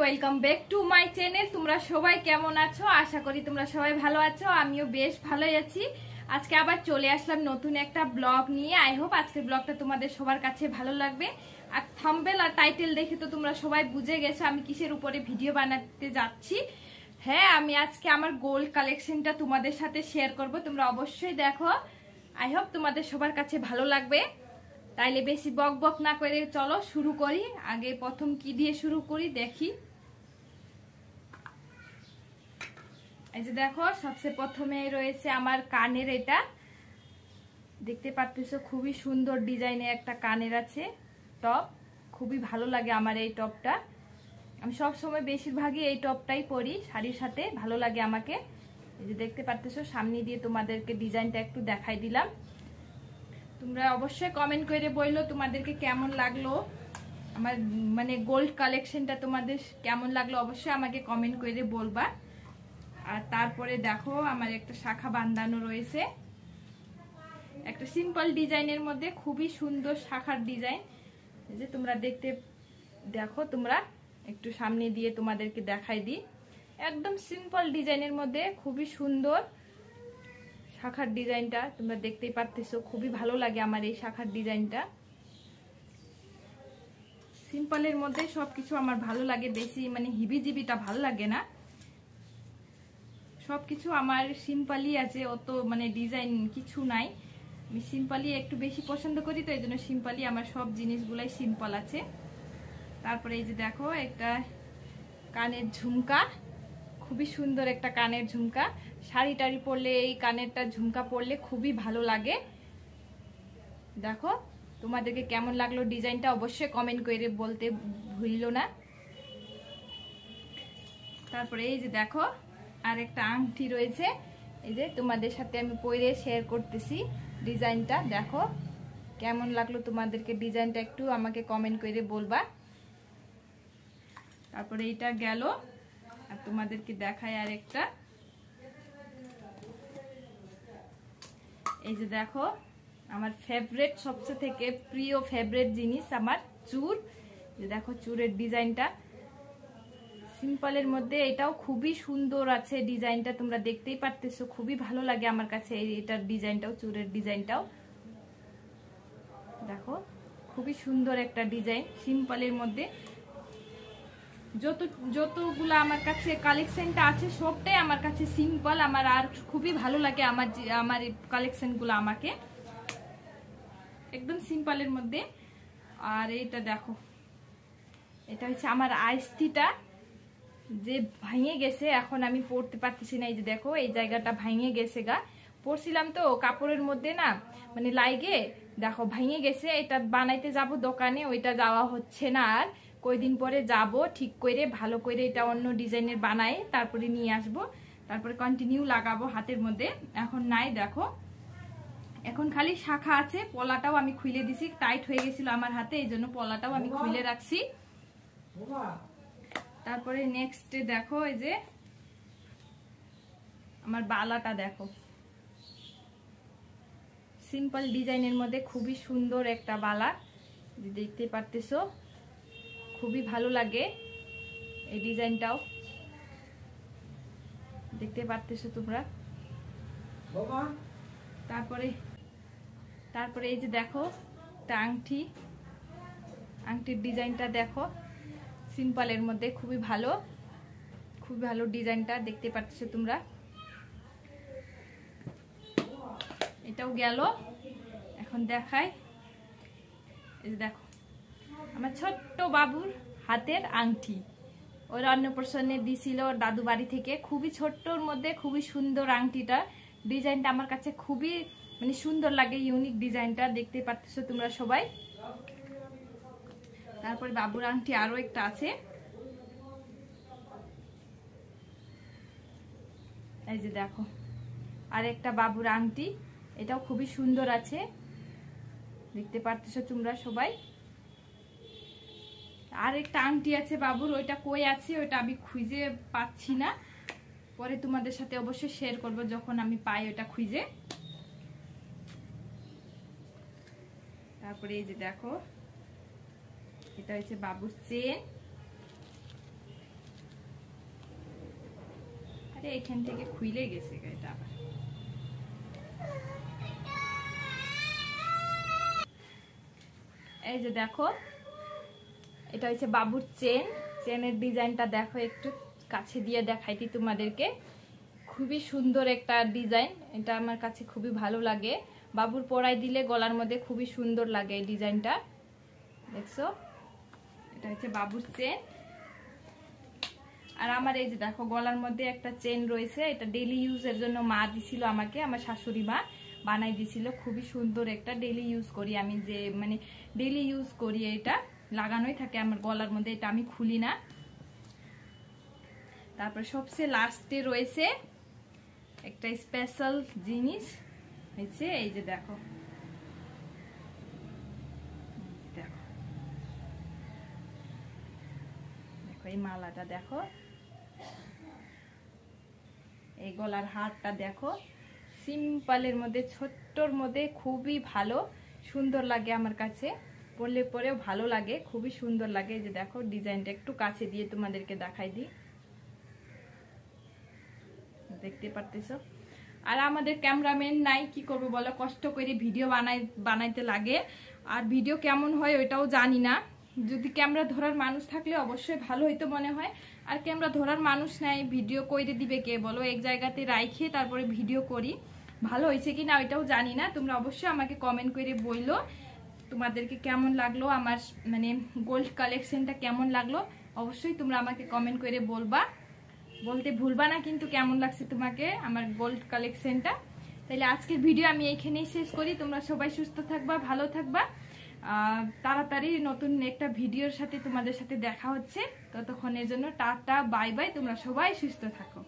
Welcome back to my channel. তোমরা সবাই কেমন আছো? আশা করি তোমরা সবাই ভালো আছো, আমিও বেশ ভালোই আছি। আজকে আবার চলে আসলাম নতুন একটা ব্লগ নিয়ে। আই হোপ আজকের ব্লগটা তোমাদের সবার কাছে ভালো লাগবে। আর থাম্বনেল আর টাইটেল দেখে তো তোমরা সবাই বুঝে গেছো আমি কিসের উপরে ভিডিও বানাতে যাচ্ছি। হ্যাঁ, আমি আজকে আমার গোল্ড কালেকশনটা তোমাদের সাথে শেয়ার করব, তোমরা অবশ্যই দেখো। আই হোপ তোমাদের সবার কাছে ভালো লাগবে। তাইলে বেশি বক বক না করে চলো শুরু করি। আগে প্রথম কি দিয়ে শুরু করি দেখি। এই যে দেখো, সবচেয়ে প্রথমে রয়েছে আমার কানের। এটা দেখতে পাচ্ছো খুবই সুন্দর ডিজাইনের একটা কানের আছে টপ। খুবই ভালো লাগে আমার এই টপটা। আমি সব সময় বেশিরভাগই এই টপটাই পরি শাড়ির সাথে, ভালো লাগে আমাকে। এই যে দেখতে পাচ্ছো, সামনে দিয়ে তোমাদেরকে ডিজাইনটা একটু দেখাই দিলাম। তোমরা অবশ্যই কমেন্ট করে বললো তোমাদেরকে কেমন লাগলো আমার মানে গোল্ড কালেকশনটা, তোমাদের কেমন লাগলো অবশ্যই আমাকে কমেন্ট করে বলবা। আর তারপরে দেখো আমার একটা শাখা বাঁধানো রয়েছে, একটা সিম্পল ডিজাইনের মধ্যে খুবই সুন্দর শাখার ডিজাইন। এই যে তোমরা দেখো তোমরা একটু সামনে দিয়ে তোমাদেরকে দেখাই দিই। একদম সিম্পল ডিজাইনের মধ্যে খুবই সুন্দর শাখার ডিজাইনটা তোমরা দেখতেই পারতেছো। খুবই ভালো লাগে আমার এই শাখার ডিজাইনটা। সিম্পলের মধ্যে সবকিছু আমার ভালো লাগে, বেশি মানে হিবিজিবিটা ভালো লাগে না। সবকিছু আমার সিম্পলই আছে, অত মানে ডিজাইন কিছু নাই। আমি সিম্পলই একটু বেশি পছন্দ করি, তো এই জন্য সিম্পলই আমার সব জিনিসগুলাই সিম্পল আছে। তারপরে এই যে দেখো একটা কানের ঝুমকা, খুবই সুন্দর একটা কানের ঝুমকা। শাড়ি টাড়ি পরলে এই কানেরটা ঝুমকা পরলে খুবই ভালো লাগে। দেখো তোমাদেরকে কেমন লাগলো ডিজাইনটা অবশ্যই কমেন্ট করে বলতে ভুললো না। তারপরে এই যে দেখো আর একটা আংটি রয়েছে, এই যে তোমাদের সাথে আমি পরে শেয়ার করতেছি ডিজাইনটা। দেখো কেমন লাগলো তোমাদেরকে ডিজাইনটা একটু আমাকে কমেন্ট করে বলবা। তারপরে এটা গেল, আর তোমাদেরকে দেখায় আর একটা। এই যে দেখো আমার ফেভারিট, সবচেয়ে থেকে প্রিয় ফেভারিট জিনিস আমার চুর। যে দেখো চুরের ডিজাইনটা সিম্পলের মধ্যে, এটাও খুবই সুন্দর আছে ডিজাইনটা, তোমরা দেখতেই পারতেছো। খুবই ভালো লাগে আমার কাছে এটার ডিজাইনটাও, চুরের ডিজাইনটাও। দেখো খুবই সুন্দর একটা ডিজাইন সিম্পলের মধ্যে। যতগুলো আমার কাছে কালেকশনটা আছে সবটাই আমার কাছে সিম্পল, আমার আর খুবই ভালো লাগে আমার কালেকশনগুলো আমাকে একদম সিম্পলের মধ্যে। আর এটা দেখো, এটা হচ্ছে আমার আইসটিটা, যে ভাঙে গেছে, এখন আমি পরতে পারতেছি না। এই যে দেখো এই জায়গাটা ভাঙে গেছে গা, পরছিলাম তো কাপড়ের মধ্যে না মানে লাইগে, দেখো ভাঙে গেছে। এটা বানাইতে যাব দোকানে, ওইটা যাওয়া হচ্ছে না। আর কয়দিন পরে যাব ঠিক করে ভালো করে এটা অন্য ডিজাইনের বানাই, তারপরে নিয়ে আসব, তারপরে কন্টিনিউ লাগাবো হাতের মধ্যে। এখন নাই, দেখো এখন খালি শাখা আছে। পলাটাও আমি খুলে দিছি, টাইট হয়ে গেছিল আমার হাতে, এই জন্য পলাটাও আমি খুলে রাখছি। তারপরে নেক্সটে দেখো এই যে আমার বালাটা, দেখো সিম্পল ডিজাইনের মধ্যে খুবই সুন্দর একটা বালা, দেখতে পারতেছো। খুবই ভালো লাগে এই ডিজাইনটাও, দেখতে পারতেছো তোমরা। তারপরে এই যে দেখো একটা আংটির ডিজাইনটা দেখো সিম্পলের মধ্যে খুবই ভালো ডিজাইনটা, দেখতে পাচ্ছ তোমরা। এটাও গেল, এখন দেখাই। এই যে দেখো আমার ছোট্ট বাবুর হাতের আংটি, ওর অন্নপ্রাশনে দিছিল ওর দাদু বাড়ি থেকে। খুবই ছোট্টর মধ্যে খুবই সুন্দর আংটিটা, ডিজাইনটা আমার কাছে খুবই মানে সুন্দর লাগে, ইউনিক ডিজাইনটা, দেখতে পাচ্ছ তোমরা সবাই। তারপরে বাবুর আংটি আরো একটা আছে, এই যে দেখো আর একটা বাবুর আংটি, এটাও খুবই সুন্দর আছে, দেখতে পারতেছো তোমরা সবাই। আর একটা আংটি আছে বাবুর, ওইটা কই আছে ওইটা আমি খুঁজে পাচ্ছি না, পরে তোমাদের সাথে অবশ্যই শেয়ার করব যখন আমি পাই ওটা খুঁজে। তারপরে এই যে দেখো এটা হচ্ছে বাবুর চেন, এখান থেকে খুলে গেছে এটা আবার। এই যে দেখো, এটা হচ্ছে বাবুর চেনের ডিজাইনটা দেখো, একটু কাছে দিয়ে দেখাইতি তোমাদেরকে। খুবই সুন্দর একটা ডিজাইন, এটা আমার কাছে খুবই ভালো লাগে। বাবুর পরাই দিলে গলার মধ্যে খুবই সুন্দর লাগে এই ডিজাইনটা, দেখছো? এটা হচ্ছে বাবুর চেন। আর আমার এই যে দেখো গলার মধ্যে একটা চেন রয়েছে, এটা ডেইলি ইউজের জন্য মা দিছিল আমাকে, আমার শাশুড়ি মা বানাই দিছিল। খুবই সুন্দর একটা, ডেইলি ইউজ করি আমি, যে মানে ডেইলি ইউজ করি, এটা লাগানোই থাকে আমার গলার মধ্যে, এটা আমি খুলি না। তারপর সবচেয়ে লাস্টে রয়েছে একটা স্পেশাল জিনিস হচ্ছে, এই যে দেখো, দেখো দেখো এই মালাটা দেখো, এই গলার হারটা দেখো, সিম্পলের মধ্যে, ছোট্টর মধ্যে খুবই ভালো সুন্দর লাগে আমার কাছে, পরলে পরেও ভালো লাগে, খুবই সুন্দর লাগে। এই যে দেখো ডিজাইনটা একটু কাছে দিয়ে তোমাদেরকে দেখাই দিই, দেখতে পারতেছো। আর আমাদের ক্যামেরাম্যান নাই, কি করবো বলো, কষ্ট করে ভিডিও বানাইতে লাগে, আর ভিডিও কেমন হয় ওইটাও জানি না। যদি ক্যামেরা ধরার মানুষ থাকলে অবশ্যই ভালো হইতো মনে হয়, আর ক্যামেরা ধরার মানুষ নাই, ভিডিও কইরে দিবে কে বলো? এক জায়গাতে রাইখে তারপরে ভিডিও করি, ভালো হয়েছে কি না ওইটাও জানি না। তোমরা অবশ্যই আমাকে কমেন্ট করে বললো তোমাদেরকে কেমন লাগলো, আমার মানে গোল্ড কালেকশনটা কেমন লাগলো, অবশ্যই তোমরা আমাকে কমেন্ট করে বলবা, বলতে ভুলবা না কিন্তু কেমন লাগছে তোমাকে আমার গোল্ড কালেকশনটা। তাহলে আজকের ভিডিও আমি এইখানেই শেষ করি। তোমরা সবাই সুস্থ থাকবা, ভালো থাকবা, তাড়াতাড়ি নতুন একটা ভিডিওর সাথে তোমাদের সাথে দেখা হচ্ছে। ততক্ষণের জন্য টাটা, বাই বাই, তোমরা সবাই সুস্থ থাকো।